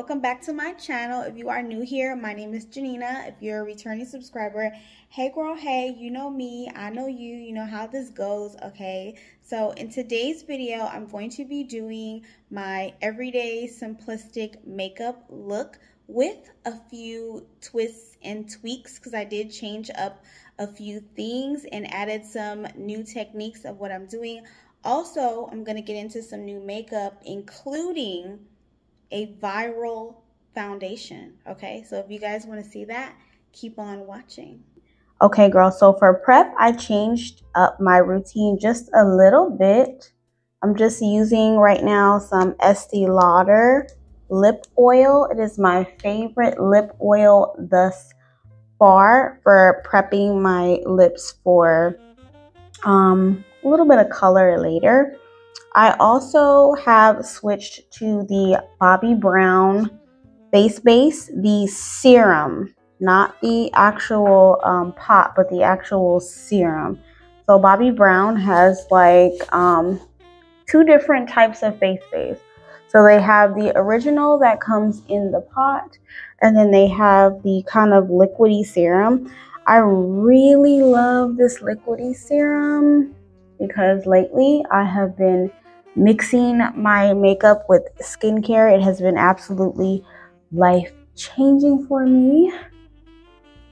welcome back to my channel. If you are new here, my name is Jeanina. If you're a returning subscriber, hey girl, hey, you know me, I know you, you know how this goes, okay? So in today's video, I'm going to be doing my everyday simplistic makeup look with a few twists and tweaks because I did change up a few things and added some new techniques of what I'm doing. Also, I'm going to get into some new makeup, including a viral foundation. Okay, so if you guys want to see that, keep on watching. Okay, girl, so for prep, I changed up my routine just a little bit. I'm just using right now some Estee Lauder lip oil. It is my favorite lip oil thus far for prepping my lips for a little bit of color later. I also have switched to the Bobbi Brown face base, the serum, not the actual pot, but the actual serum. So Bobbi Brown has like two different types of face base. So they have the original that comes in the pot, and then they have the kind of liquidy serum. I really love this liquidy serum because lately I have been mixing my makeup with skincare. It has been absolutely life-changing for me.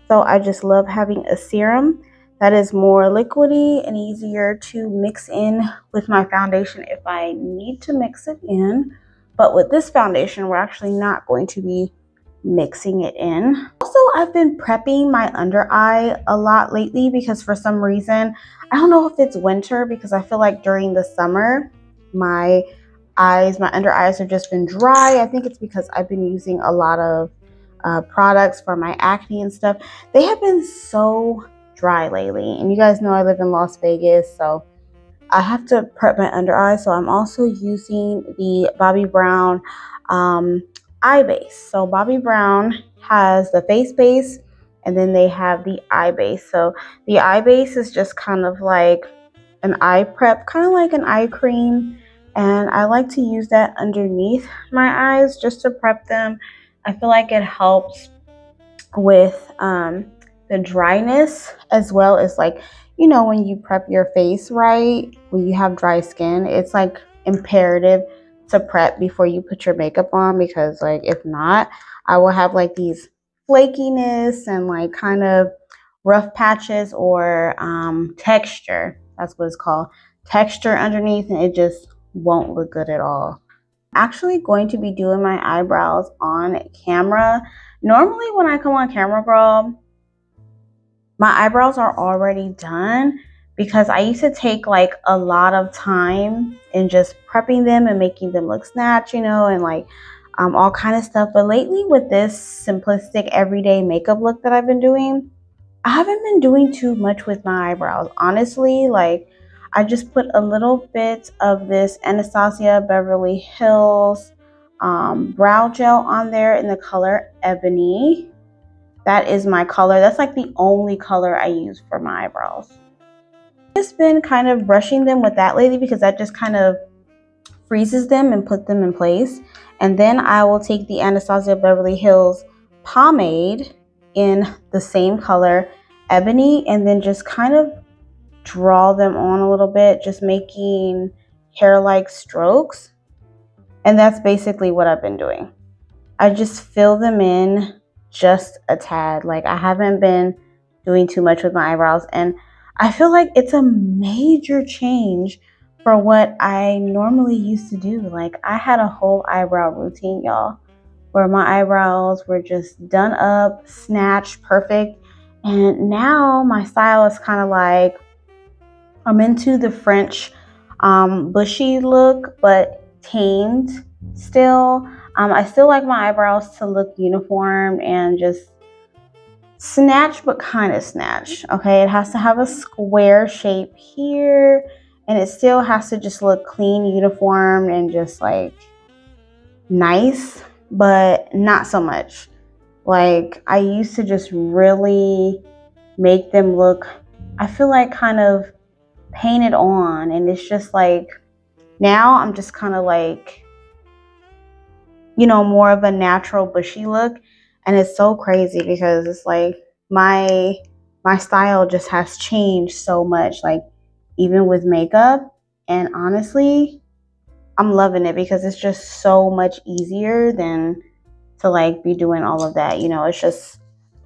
So I just love having a serum that is more liquidy and easier to mix in with my foundation if I need to mix it in. But with this foundation, we're actually not going to be mixing it in. Also, I've been prepping my under eye a lot lately because for some reason, I don't know if it's winter, because I feel like during the summer, my under eyes have just been dry. I think it's because I've been using a lot of products for my acne and stuff. They have been so dry lately, and you guys know I live in Las Vegas, so I have to prep my under eye. So I'm also using the Bobbi Brown eye base. So Bobbi Brown has the face base, and then they have the eye base. So the eye base is just kind of like an eye prep, kind of like an eye cream, and I like to use that underneath my eyes just to prep them. I feel like it helps with the dryness, as well as, like, you know, when you prep your face right, when you have dry skin, it's like imperative to prep before you put your makeup on, because like if not, I will have like these flakiness and like kind of rough patches or texture. That's what it's called, texture underneath, and it just won't look good at all. I'm actually going to be doing my eyebrows on camera. Normally when I come on camera, girl, my eyebrows are already done because I used to take like a lot of time in just prepping them and making them look snatched, you know, and like all kind of stuff. But lately with this simplistic everyday makeup look that I've been doing, I haven't been doing too much with my eyebrows, honestly. Like, I just put a little bit of this Anastasia Beverly Hills brow gel on there in the color Ebony. That is my color. That's like the only color I use for my eyebrows. I've just been kind of brushing them with that lately because that just kind of freezes them and put them in place. And then I will take the Anastasia Beverly Hills pomade in the same color Ebony, and then just kind of draw them on a little bit, just making hair-like strokes. And that's basically what I've been doing. I just fill them in just a tad. Like, I haven't been doing too much with my eyebrows, and I feel like it's a major change for what I normally used to do. Like, I had a whole eyebrow routine, y'all, where my eyebrows were just done up, snatched, perfect. And now my style is kind of like, I'm into the French bushy look, but tamed still. I still like my eyebrows to look uniform and just snatch, but kind of snatch. Okay, it has to have a square shape here, and it still has to just look clean, uniform, and just like nice, but not so much. Like, I used to just really make them look, I feel like, kind of painted on, and it's just like, now I'm just kind of like, you know, more of a natural bushy look. And it's so crazy because it's like my style just has changed so much, like even with makeup. And honestly, I'm loving it because it's just so much easier than to like be doing all of that. You know, it's just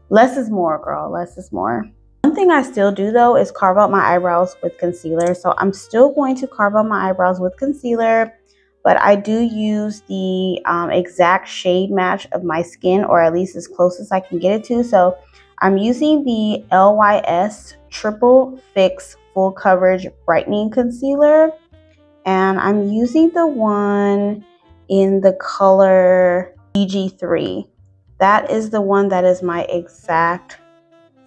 less is more, girl. Less is more. One thing I still do though is carve out my eyebrows with concealer. So I'm still going to carve out my eyebrows with concealer, but I do use the exact shade match of my skin, or at least as close as I can get it to. So I'm using the LYS Triple Fix Full Coverage Brightening Concealer, and I'm using the one in the color BG3. That is the one that is my exact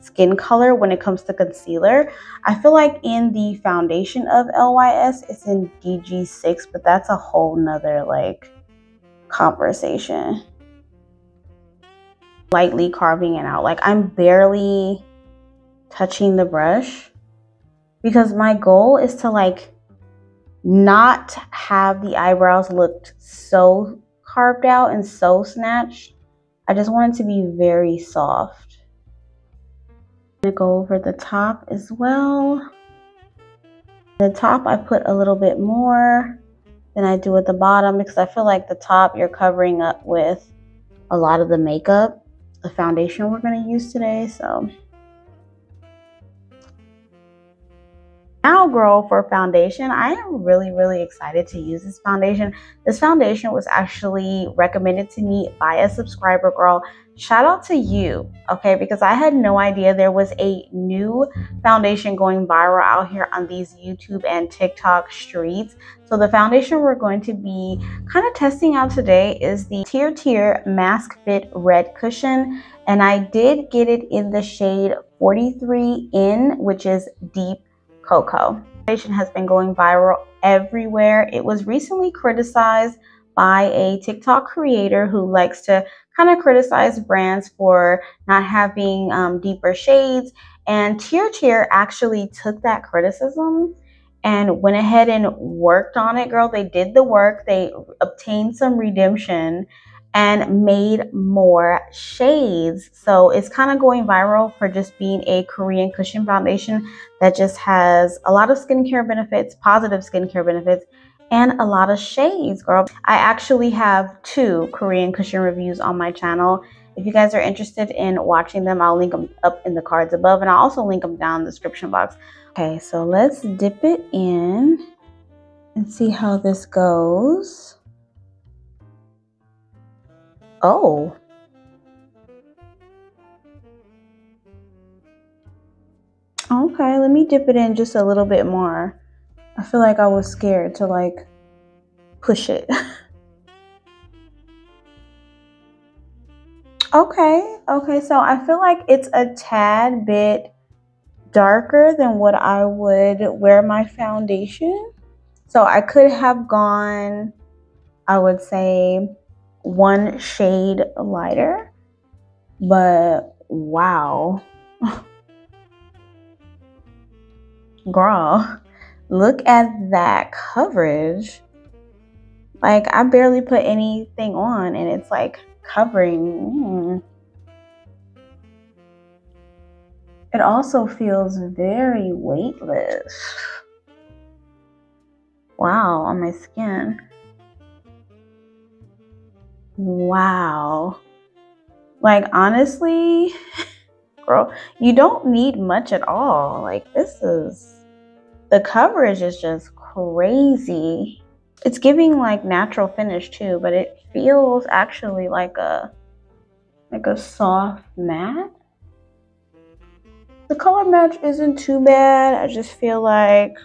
skin color when it comes to concealer. I feel like in the foundation of LYS it's in DG6, but that's a whole nother like conversation. Lightly carving it out, like I'm barely touching the brush because my goal is to like not have the eyebrows look so carved out and so snatched. I just want it to be very soft. I'm gonna go over the top as well. The top I put a little bit more than I do at the bottom because I feel like the top you're covering up with a lot of the makeup, the foundation we're going to use today. So now, girl, for foundation, I am really excited to use this foundation. This foundation was actually recommended to me by a subscriber, girl. Shout out to you, okay? Because I had no idea there was a new foundation going viral out here on these YouTube and TikTok streets. So the foundation we're going to be kind of testing out today is the Tier Mask Fit Red Cushion. And I did get it in the shade 43 in, which is Deep Cocoa. Foundation has been going viral everywhere. It was recently criticized by a TikTok creator who likes to kind of criticize brands for not having deeper shades. And Tier actually took that criticism and went ahead and worked on it, girl. They did the work. They obtained some redemption and made more shades. So it's kind of going viral for just being a Korean cushion foundation that just has a lot of skincare benefits, positive skincare benefits, and a lot of shades, girl. I actually have 2 Korean cushion reviews on my channel. If you guys are interested in watching them, I'll link them up in the cards above, and I'll also link them down in the description box. Okay, so let's dip it in and see how this goes. Oh. Okay, let me dip it in just a little bit more. I feel like I was scared to like push it. Okay, so I feel like it's a tad bit darker than what I would wear my foundation. So I could have gone, I would say, 1 shade lighter, but wow. Girl, look at that coverage. Like I barely put anything on and it's like covering. It also feels very weightless. Wow, on my skin. Wow. Like honestly, girl, you don't need much at all. Like the coverage is just crazy. It's giving like natural finish too, but it feels actually like a soft matte. The color match isn't too bad. I just feel like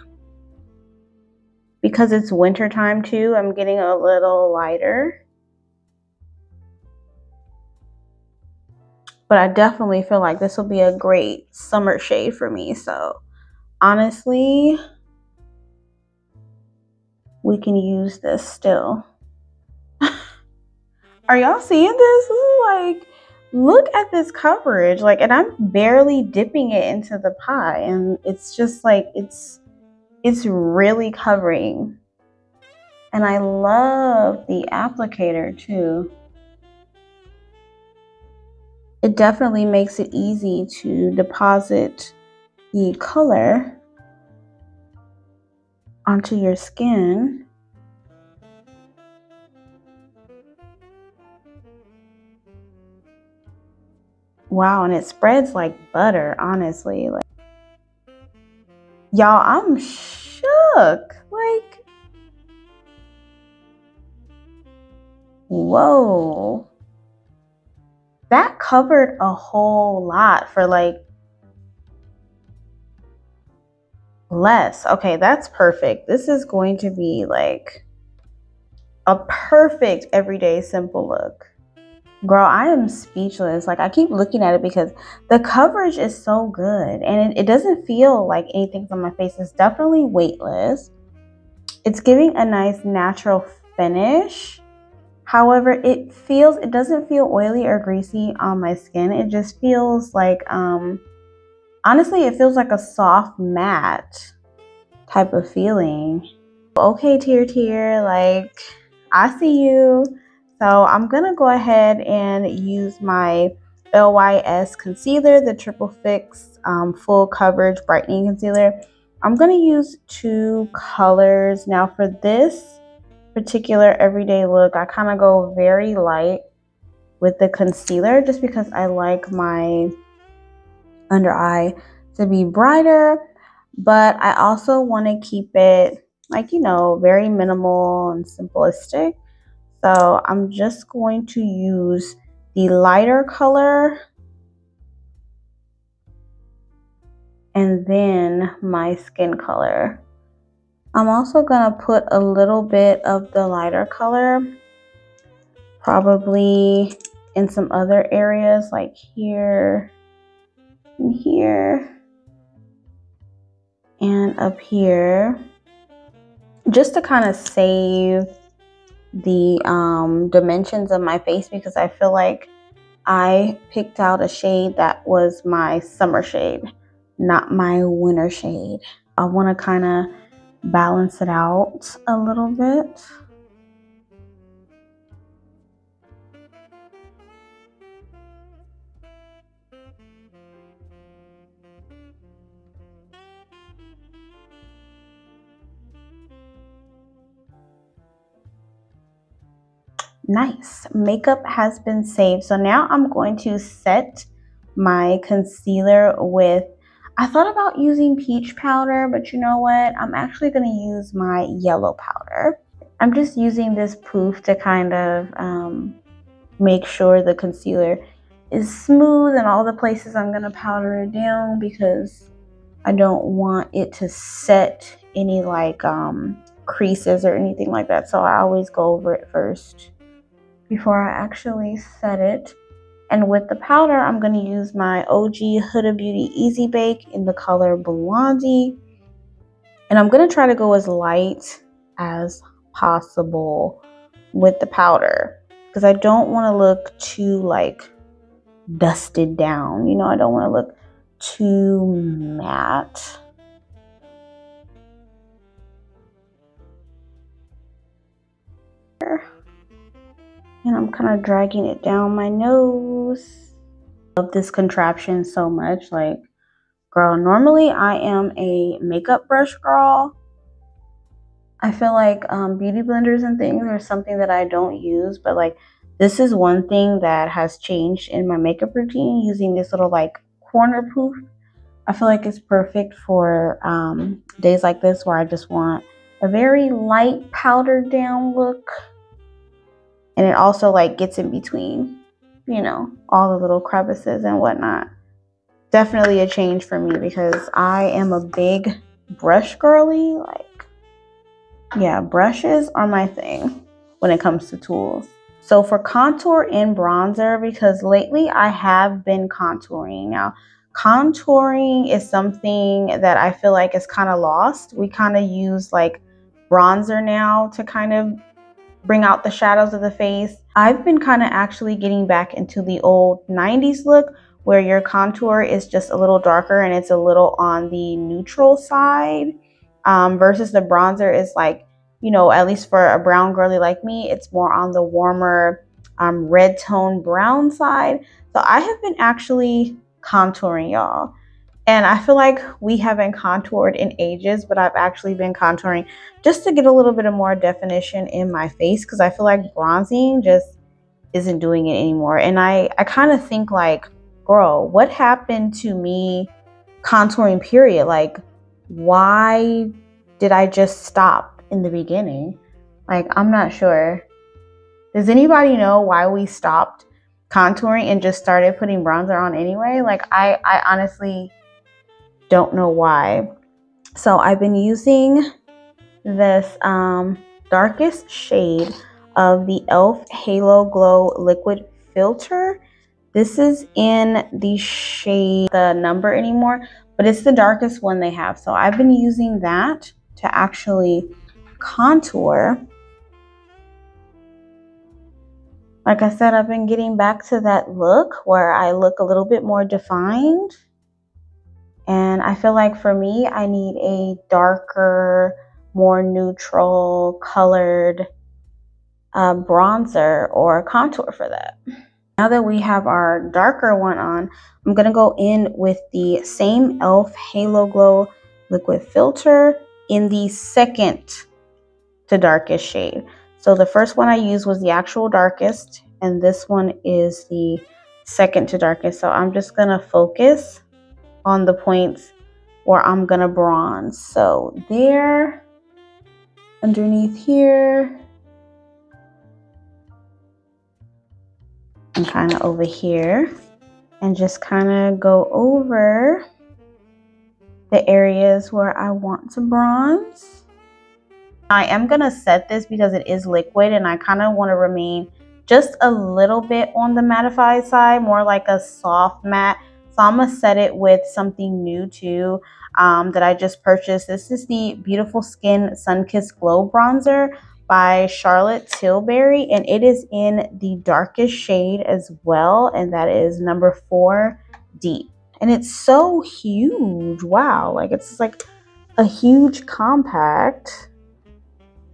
because it's winter time too, I'm getting a little lighter. But I definitely feel like this will be a great summer shade for me. So honestly, we can use this still. Are y'all seeing this? This is like, look at this coverage. Like, and I'm barely dipping it into the pot, and it's just like it's really covering. And I love the applicator too. It definitely makes it easy to deposit the color onto your skin. Wow, and it spreads like butter, honestly. Like, y'all, I'm shook. Like, whoa. That covered a whole lot for like less. Okay, that's perfect. This is going to be like a perfect everyday simple look. Girl, I am speechless. Like, I keep looking at it because the coverage is so good and it doesn't feel like anything's on my face. It's definitely weightless. It's giving a nice natural finish. However, it doesn't feel oily or greasy on my skin. It just feels like, honestly, it feels like a soft matte type of feeling. Okay, Tear, like, I see you. So I'm gonna go ahead and use my LYS concealer, the Triple Fix Full Coverage Brightening Concealer. I'm gonna use 2 colors. Now for this particular everyday look, I kind of go very light with the concealer just because I like my under eye to be brighter, but I also want to keep it like, you know, very minimal and simplistic. So I'm just going to use the lighter color and then my skin color. I'm also gonna put a little bit of the lighter color, probably in some other areas like here and here and up here, just to kind of save the dimensions of my face, because I feel like I picked out a shade that was my summer shade, not my winter shade. I want to kind of balance it out a little bit. Nice. Makeup has been saved. So now I'm going to set my concealer with, I thought about using peach powder, but you know what? I'm actually going to use my yellow powder. I'm just using this poof to kind of make sure the concealer is smooth in all the places I'm going to powder it down, because I don't want it to set any like creases or anything like that. So I always go over it first before I actually set it. And with the powder, I'm going to use my OG Huda Beauty Easy Bake in the color Blondie. And I'm going to try to go as light as possible with the powder, because I don't want to look too like dusted down. You know, I don't want to look too matte. And I'm kind of dragging it down my nose. I love this contraption so much. Like, girl, normally I am a makeup brush girl. I feel like beauty blenders and things are something that I don't use, but like this is one thing that has changed in my makeup routine, using this little like corner poof. I feel like it's perfect for days like this where I just want a very light powdered down look. And it also like gets in between, you know, all the little crevices and whatnot. Definitely a change for me, because I am a big brush girly. Like, yeah, brushes are my thing when it comes to tools. So for contour and bronzer, because lately I have been contouring. Now, contouring is something that I feel like is kind of lost. We kind of use like bronzer now to kind of bring out the shadows of the face. I've been kind of actually getting back into the old 90s look, where your contour is just a little darker and it's a little on the neutral side, versus the bronzer is like you know, at least for a brown girly like me, it's more on the warmer red tone brown side. So I have been actually contouring, y'all. And I feel like we haven't contoured in ages, but I've actually been contouring just to get a little bit of more definition in my face, because I feel like bronzing just isn't doing it anymore. And I kind of think like, girl, what happened to me contouring, period? Like, why did I just stop in the beginning? Like, I'm not sure. Does anybody know why we stopped contouring and just started putting bronzer on anyway? Like, I honestly don't know why. So I've been using this darkest shade of the e.l.f. Halo Glow Liquid Filter. This is in the shade, the number anymore, but it's the darkest one they have. So I've been using that to actually contour. Like I said, I've been getting back to that look where I look a little bit more defined. And I feel like for me, I need a darker, more neutral colored bronzer or contour for that. Now that we have our darker one on, I'm going to go in with the same e.l.f. Halo Glow Liquid Filter in the second to darkest shade. So the first one I used was the actual darkest, and this one is the second to darkest. So I'm just going to focus on the points where I'm going to bronze. So there, underneath here, and kind of over here, and just kind of go over the areas where I want to bronze. I am going to set this because it is liquid, and I kind of want to remain just a little bit on the mattified side, more like a soft matte. So I'm going to set it with something new too that I just purchased. This is the Beautiful Skin Sunkissed Glow Bronzer by Charlotte Tilbury, and it is in the darkest shade as well, and that is number 4 Deep. And it's so huge. Wow, like it's like a huge compact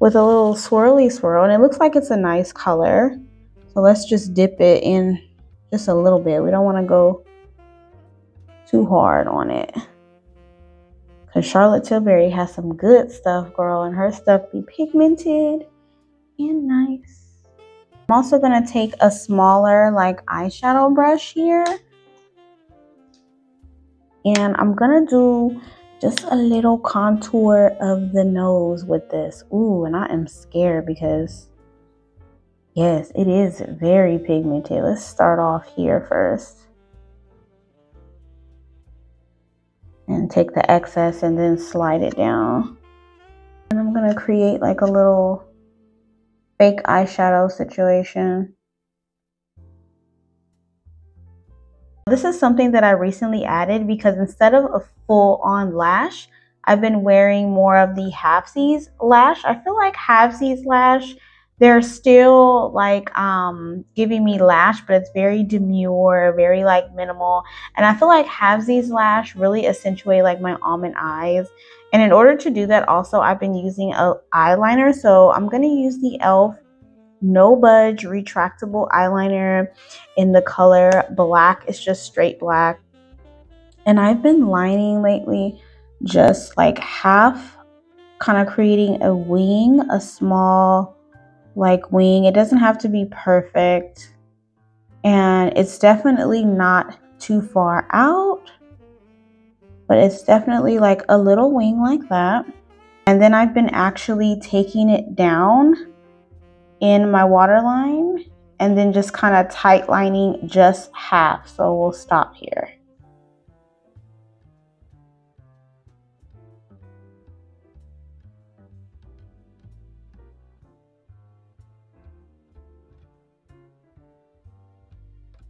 with a little swirly swirl, and it looks like it's a nice color. So let's just dip it in just a little bit. We don't want to go too hard on it, because Charlotte Tilbury has some good stuff, girl, and her stuff be pigmented and nice. I'm also going to take a smaller like eyeshadow brush here, and I'm going to do just a little contour of the nose with this. Ooh, and I am scared because yes, it is very pigmented. Let's start off here first and take the excess and then slide it down. And I'm gonna create like a little fake eyeshadow situation. This is something that I recently added because instead of a full-on lash, I've been wearing more of the halfsies lash. I feel like halfsies lash, they're still like giving me lash, but it's very demure, very like minimal. And I feel like halfsies lash really accentuate like my almond eyes. And in order to do that also, I've been using a eyeliner. So I'm going to use the e.l.f. No Budge retractable eyeliner in the color black. It's just straight black. And I've been lining lately just like half, kind of creating a wing, a small like wing. It doesn't have to be perfect, and it's definitely not too far out, but it's definitely like a little wing like that. And then I've been actually taking it down in my waterline and then just kind of tight lining just half. So we'll stop here.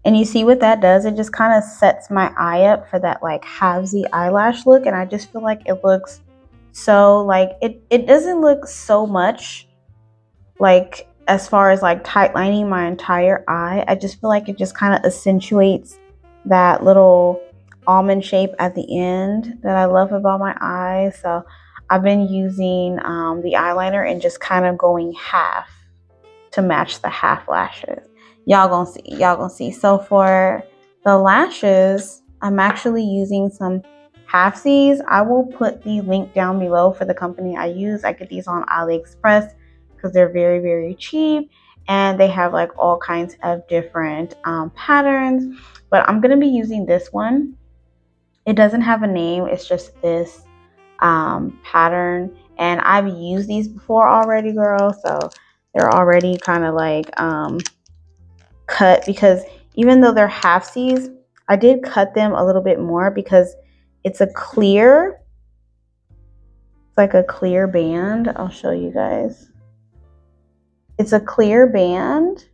And you see what that does? It just kind of sets my eye up for that like halvesy eyelash look. And I just feel like it looks so like, it doesn't look so much like as far as like tight lining my entire eye. I just feel like it just kind of accentuates that little almond shape at the end that I love about my eyes. So I've been using the eyeliner and just kind of going half to match the half lashes. Y'all gonna see. So for the lashes, I'm actually using some halfsies. I will put the link down below for the company I use. I get these on AliExpress because they're very, very cheap, and they have like all kinds of different patterns. But I'm gonna be using this one. It doesn't have a name, it's just this pattern, and I've used these before already, girl, so they're already kind of like cut, because even though they're halfsies, I did cut them a little bit more because it's it's like a clear band. I'll show you guys. It's a clear band,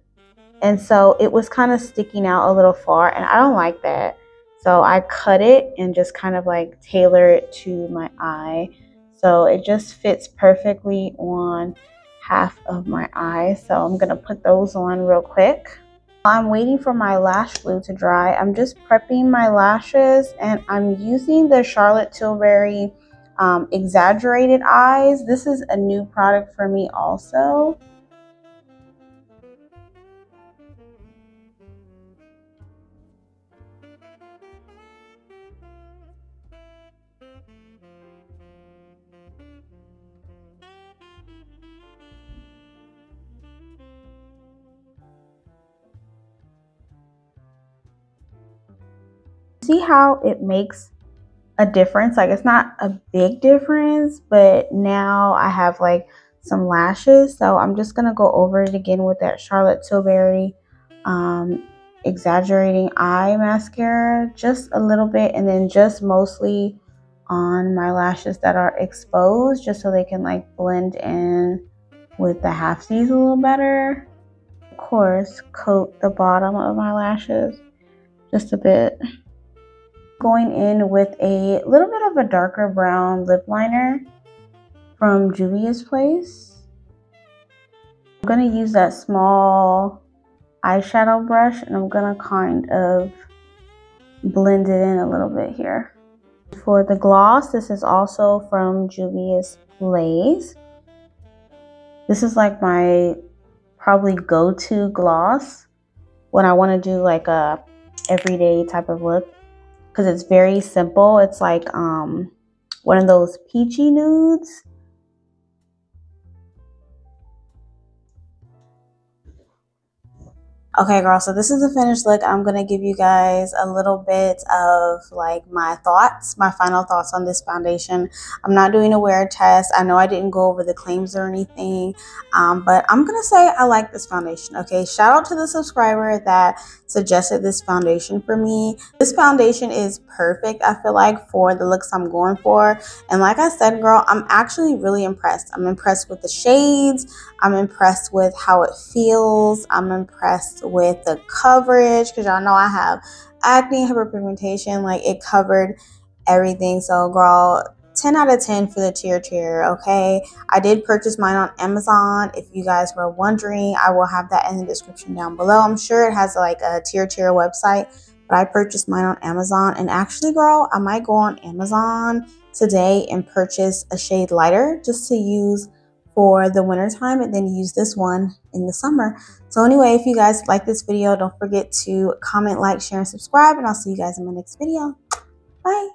and so it was kind of sticking out a little far, and I don't like that. So I cut it and just kind of like tailor it to my eye. So it just fits perfectly on half of my eye. So I'm gonna put those on real quick. While I'm waiting for my lash glue to dry, I'm just prepping my lashes, and I'm using the Charlotte Tilbury Exaggerated Eyes. This is a new product for me also. See how it makes a difference? Like, it's not a big difference, but now I have like some lashes. So I'm just gonna go over it again with that Charlotte Tilbury Exaggerating Eye Mascara, just a little bit, and then just mostly on my lashes that are exposed, just so they can like blend in with the halfsies a little better. Of course, coat the bottom of my lashes just a bit. Going in with a little bit of a darker brown lip liner from Juvia's Place. I'm going to use that small eyeshadow brush, and I'm going to kind of blend it in a little bit here. For the gloss, this is also from Juvia's Place. This is like my probably go-to gloss when I want to do like a everyday type of look, because it's very simple. It's like one of those peachy nudes. Okay, girl, so this is the finished look. I'm gonna give you guys a little bit of like my thoughts, my final thoughts on this foundation. I'm not doing a wear test. I know I didn't go over the claims or anything, but I'm gonna say I like this foundation. Okay, shout out to the subscriber that suggested this foundation for me. This foundation is perfect, I feel like, for the looks I'm going for. And like I said, girl, I'm actually really impressed. I'm impressed with the shades. I'm impressed with how it feels. I'm impressed with the coverage, because y'all know I have acne, hyperpigmentation. Like, it covered everything. So girl, 10 out of 10 for the tier, okay? I did purchase mine on Amazon. If you guys were wondering, I will have that in the description down below. I'm sure it has like a tier website, but I purchased mine on Amazon. And actually, girl, I might go on Amazon today and purchase a shade lighter just to use for the winter time, and then use this one in the summer. So anyway, if you guys like this video, don't forget to comment, like, share, and subscribe, and I'll see you guys in my next video. Bye.